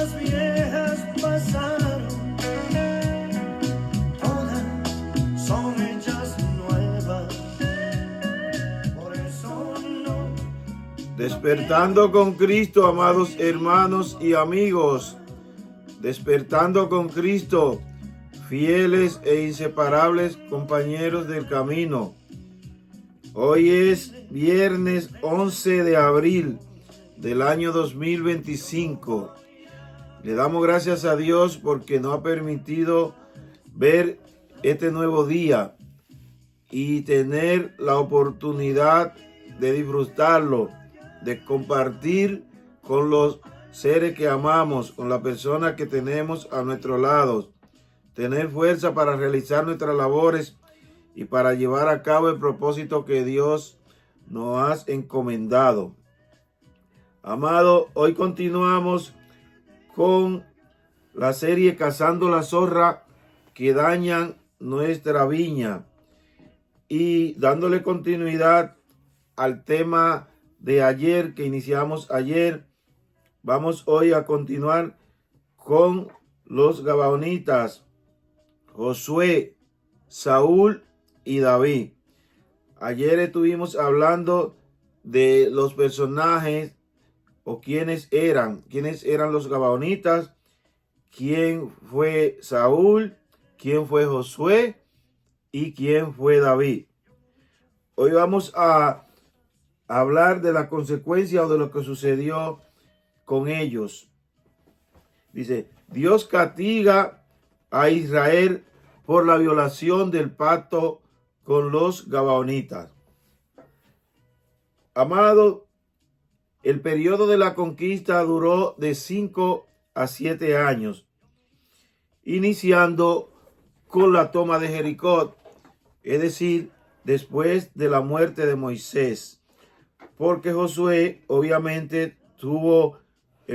cosas viejas pasaron, todas son hechas nuevas. Por eso no. Despertando con Cristo, amados hermanos y amigos. Despertando con Cristo, fieles e inseparables compañeros del camino. Hoy es viernes 11 de abril del año 2025. Le damos gracias a Dios porque nos ha permitido ver este nuevo día y tener la oportunidad de disfrutarlo, de compartir con los seres que amamos, con las personas que tenemos a nuestro lado, tener fuerza para realizar nuestras labores y para llevar a cabo el propósito que Dios nos ha encomendado. Amado, hoy continuamos con la serie Cazando la zorra que dañan nuestra viña y dándole continuidad al tema de ayer que iniciamos ayer. Vamos hoy a continuar con los Gabaonitas, Josué, Saúl y David. Ayer estuvimos hablando de los personajes o quiénes eran los Gabaonitas, quién fue Saúl, quién fue Josué y quién fue David. Hoy vamos a hablar de la consecuencia o de lo que sucedió con ellos. Dice, Dios castiga a Israel por la violación del pacto con los Gabaonitas. Amado, el periodo de la conquista duró de 5 a 7 años, iniciando con la toma de Jericó, es decir, después de la muerte de Moisés, porque Josué obviamente tuvo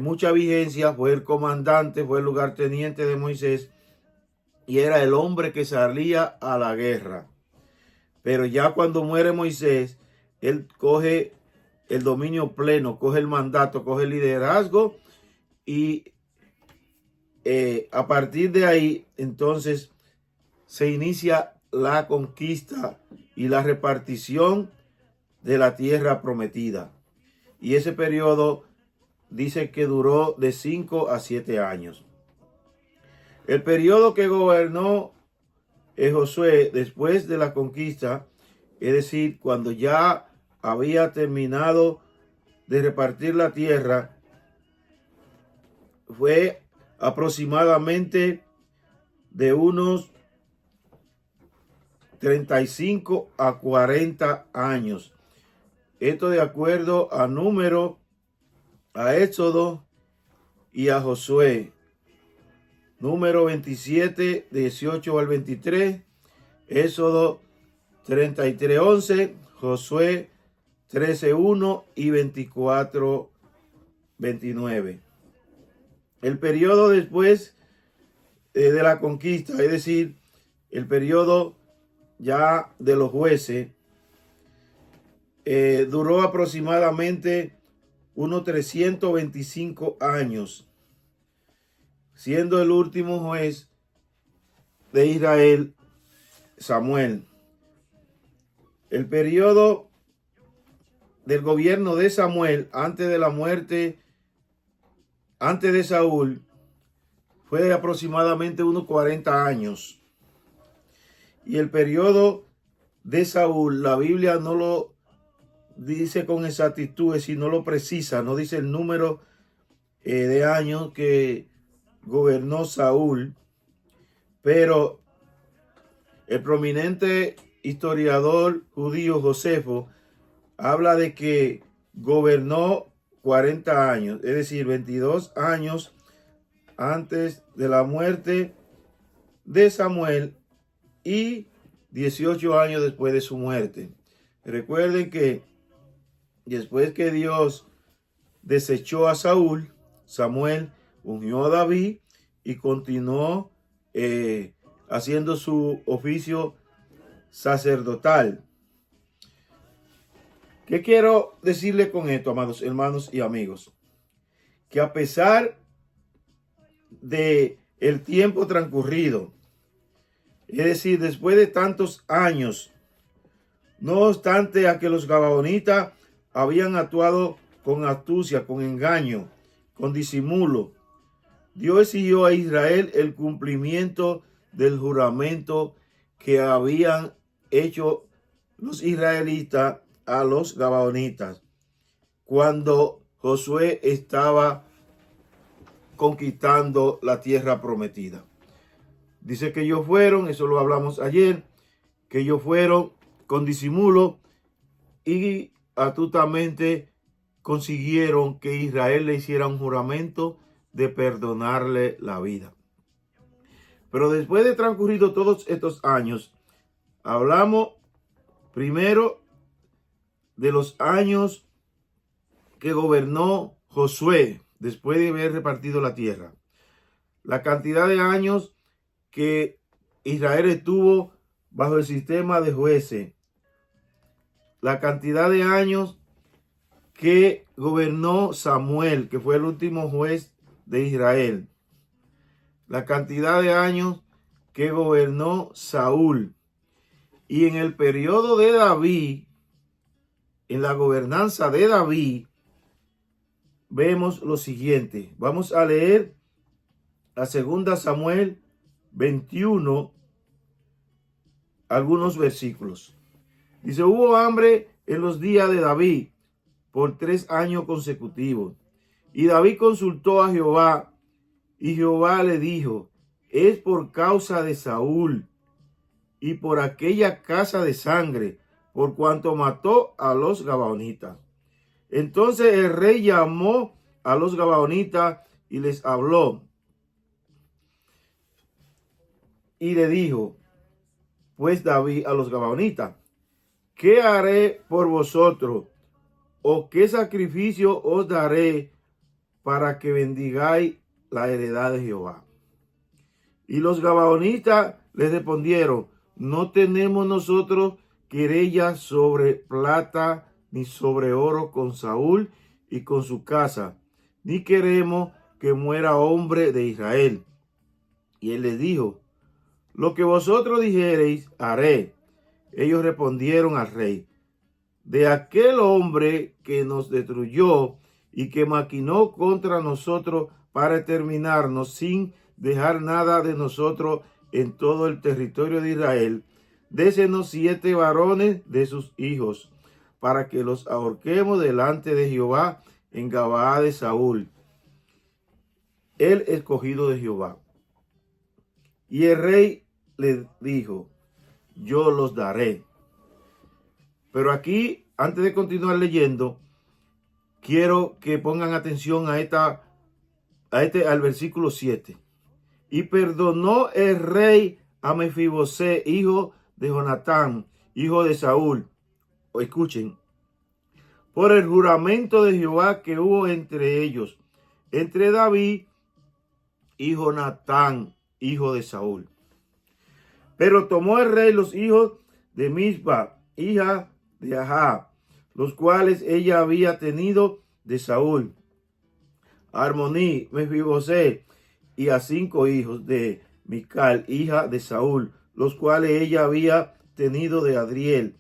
mucha vigencia, fue el comandante, fue el lugarteniente de Moisés y era el hombre que salía a la guerra. Pero ya cuando muere Moisés, él coge el dominio pleno, coge el mandato, coge el liderazgo y a partir de ahí entonces se inicia la conquista y la repartición de la tierra prometida. Y ese periodo dice que duró de 5 a 7 años. El periodo que gobernó Josué después de la conquista, es decir, cuando ya había terminado de repartir la tierra, fue aproximadamente de unos 35 a 40 años. Esto de acuerdo a Número, a Éxodo y a Josué. Número 27, 18 al 23, Éxodo 33, 11, Josué 13, 1 y 24, 29. El periodo después de la conquista, es decir, el periodo ya de los jueces, duró aproximadamente unos 325 años, siendo el último juez de Israel Samuel. El periodo del gobierno de Samuel antes de la muerte, antes de Saúl, fue de aproximadamente unos 40 años. Y el periodo de Saúl, la Biblia no lo dice con exactitud, si no lo precisa, no dice el número de años que gobernó Saúl, pero el prominente historiador judío Josefo habla de que gobernó 40 años, es decir, 22 años antes de la muerte de Samuel y 18 años después de su muerte. Recuerden que después que Dios desechó a Saúl, Samuel ungió a David y continuó haciendo su oficio sacerdotal. ¿Qué quiero decirle con esto, amados hermanos y amigos? Que a pesar de el tiempo transcurrido, es decir, después de tantos años, no obstante a que los gabaonitas habían actuado con astucia, con engaño, con disimulo, Dios exigió a Israel el cumplimiento del juramento que habían hecho los israelitas a los gabaonitas cuando Josué estaba conquistando la tierra prometida. Dice que ellos fueron, eso lo hablamos ayer, que ellos fueron con disimulo y astutamente consiguieron que Israel le hiciera un juramento de perdonarle la vida. Pero después de transcurrido todos estos años, hablamos primero de los años que gobernó Josué después de haber repartido la tierra. La cantidad de años que Israel estuvo bajo el sistema de jueces. La cantidad de años que gobernó Samuel, que fue el último juez de Israel. La cantidad de años que gobernó Saúl. Y en el periodo de David, en la gobernanza de David, vemos lo siguiente. Vamos a leer a 2 Samuel 21, algunos versículos. Dice, hubo hambre en los días de David por 3 años consecutivos. Y David consultó a Jehová, y Jehová le dijo, es por causa de Saúl y por aquella casa de sangre, por cuanto mató a los gabaonitas. Entonces el rey llamó a los gabaonitas y les habló. Y le dijo, pues David a los gabaonitas, ¿qué haré por vosotros? ¿O qué sacrificio os daré para que bendigáis la heredad de Jehová? Y los gabaonitas les respondieron, no tenemos nosotros querella sobre plata ni sobre oro con Saúl y con su casa, ni queremos que muera hombre de Israel. Y él les dijo, lo que vosotros dijereis, haré. Ellos respondieron al rey, de aquel hombre que nos destruyó y que maquinó contra nosotros para exterminarnos sin dejar nada de nosotros en todo el territorio de Israel, désenos 7 varones de sus hijos, para que los ahorquemos delante de Jehová en Gabaa de Saúl, el escogido de Jehová. Y el rey le dijo, yo los daré. Pero aquí, antes de continuar leyendo, quiero que pongan atención al versículo 7. Y perdonó el rey a Mefibosé, hijo de Jonatán, hijo de Saúl. Escuchen, por el juramento de Jehová que hubo entre ellos, entre David y Jonatán, hijo de Saúl. Pero tomó el rey los hijos de Mispa, hija de Ajá, los cuales ella había tenido de Saúl, Armoní, Mefibosé, y a 5 hijos de Mical, hija de Saúl, los cuales ella había tenido de Adriel,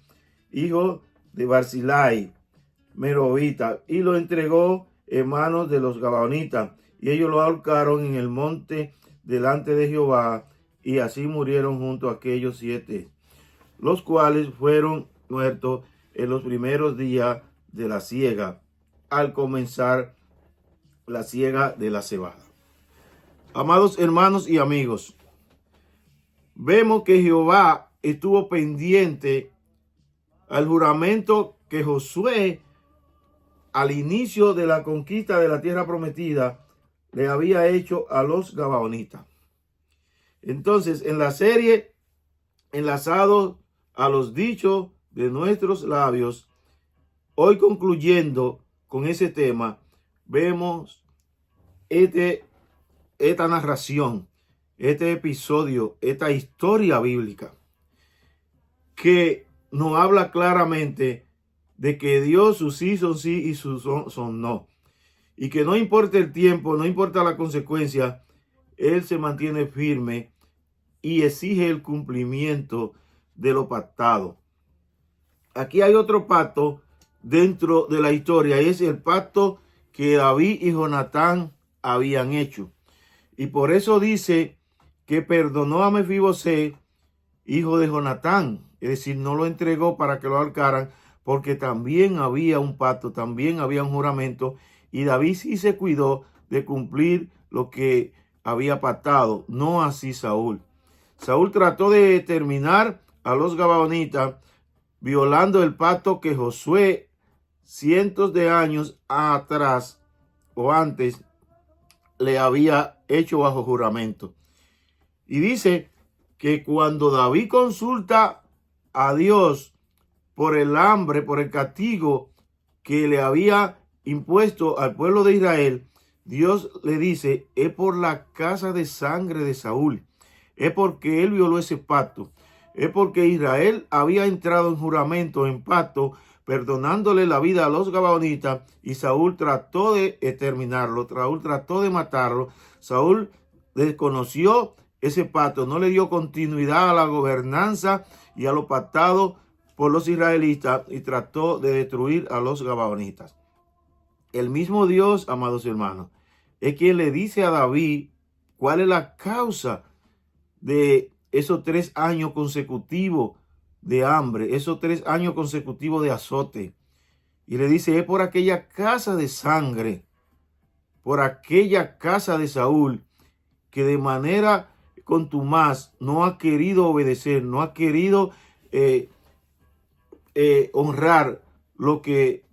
hijo de Barzillai, Merovita, y lo entregó en manos de los gabaonitas, y ellos lo ahorcaron en el monte delante de Jehová, y así murieron junto a aquellos 7, los cuales fueron muertos en los primeros días de la siega, al comenzar la siega de la cebada. Amados hermanos y amigos, vemos que Jehová estuvo pendiente al juramento que Josué, al inicio de la conquista de la tierra prometida, le había hecho a los gabaonitas. Entonces, en la serie, enlazado a los dichos de nuestros labios, hoy concluyendo con ese tema, vemos esta narración, este episodio, esta historia bíblica que nos habla claramente de que Dios, sus sí son sí y sus son no. Y que no importa el tiempo, no importa la consecuencia, él se mantiene firme y exige el cumplimiento de lo pactado. Aquí hay otro pacto dentro de la historia, y es el pacto que David y Jonatán habían hecho. Y por eso dice que perdonó a Mefibosé, hijo de Jonatán, es decir, no lo entregó para que lo ahorcaran, porque también había un pacto, también había un juramento, y David sí se cuidó de cumplir lo que había pactado, no así Saúl. Saúl trató de terminar a los gabaonitas violando el pacto que Josué cientos de años atrás o antes le había hecho bajo juramento. Y dice que cuando David consulta a Dios por el hambre, por el castigo que le había impuesto al pueblo de Israel, Dios le dice, es por la casa de sangre de Saúl, es porque él violó ese pacto, es porque Israel había entrado en juramento, en pacto, perdonándole la vida a los gabaonitas, y Saúl trató de exterminarlo, Saúl trató de matarlo. Saúl desconoció ese pacto, no le dio continuidad a la gobernanza y a lo pactado por los israelitas, y trató de destruir a los gabaonitas. El mismo Dios, amados hermanos, es quien le dice a David cuál es la causa de esos 3 años consecutivos de hambre, esos 3 años consecutivos de azote. Y le dice, es por aquella casa de sangre, por aquella casa de Saúl, que de manera contumaz no ha querido obedecer, no ha querido honrar lo que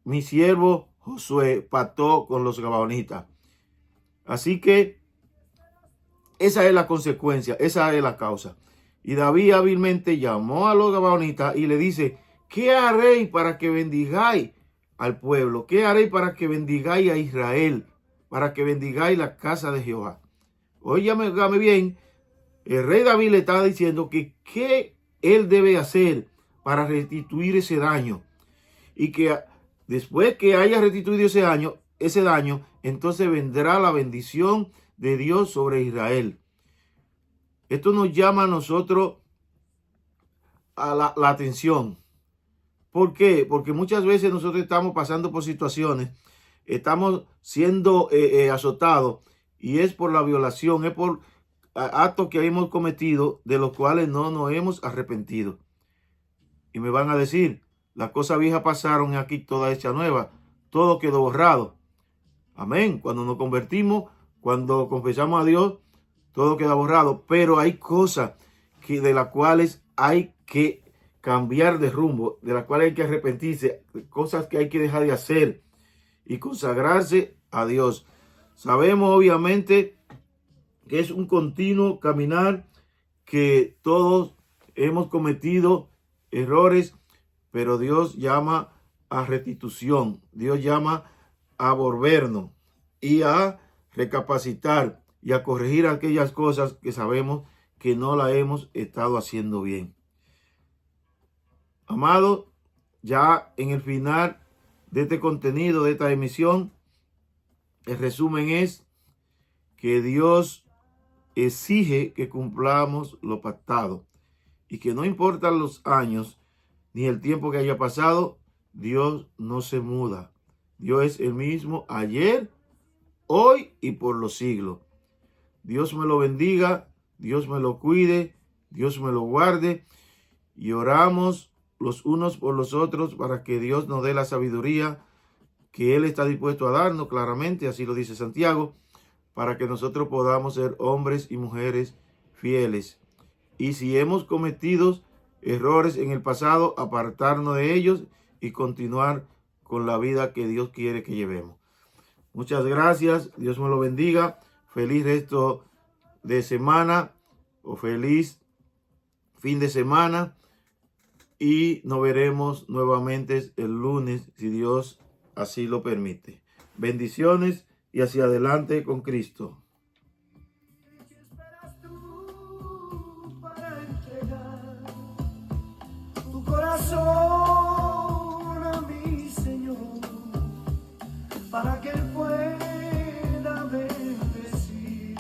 mi siervo Josué pactó con los gabaonitas. Así que esa es la consecuencia, esa es la causa. Y David hábilmente llamó a los gabaonitas y le dice, ¿qué haré para que bendigáis al pueblo? ¿Qué haré para que bendigáis a Israel? Para que bendigáis la casa de Jehová. Óigame bien, el rey David le está diciendo que qué él debe hacer para restituir ese daño. Y que después que haya restituido ese daño, entonces vendrá la bendición de Dios sobre Israel. Esto nos llama a nosotros a la atención. ¿Por qué? Porque muchas veces nosotros estamos pasando por situaciones, estamos siendo azotados, y es por la violación, es por actos que hemos cometido de los cuales no nos hemos arrepentido. Y me van a decir, las cosas viejas pasaron, aquí toda hecha nueva, todo quedó borrado. Amén. Cuando nos convertimos, cuando confesamos a Dios, todo queda borrado, pero hay cosas de las cuales hay que cambiar de rumbo, de las cuales hay que arrepentirse, cosas que hay que dejar de hacer y consagrarse a Dios. Sabemos obviamente que es un continuo caminar, que todos hemos cometido errores, pero Dios llama a restitución, Dios llama a volvernos y a recapacitar y a corregir aquellas cosas que sabemos que no la hemos estado haciendo bien. Amado, ya en el final de este contenido, de esta emisión, el resumen es que Dios exige que cumplamos lo pactado, y que no importan los años ni el tiempo que haya pasado, Dios no se muda. Dios es el mismo ayer, hoy y por los siglos. Dios me lo bendiga, Dios me lo cuide, Dios me lo guarde, y oramos los unos por los otros para que Dios nos dé la sabiduría que Él está dispuesto a darnos, claramente, así lo dice Santiago, para que nosotros podamos ser hombres y mujeres fieles. Y si hemos cometido errores en el pasado, apartarnos de ellos y continuar con la vida que Dios quiere que llevemos. Muchas gracias, Dios me lo bendiga, feliz resto de semana o feliz fin de semana, y nos veremos nuevamente el lunes si Dios así lo permite. Bendiciones y hacia adelante con Cristo. ¿Qué esperas tú para entregar tu corazón a mi Señor, para que Él pueda bendecir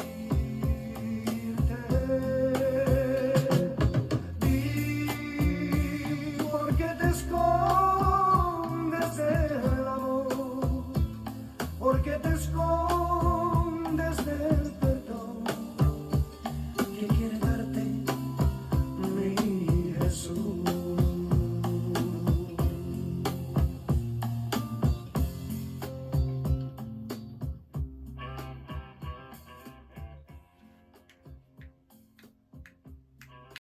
que te escondes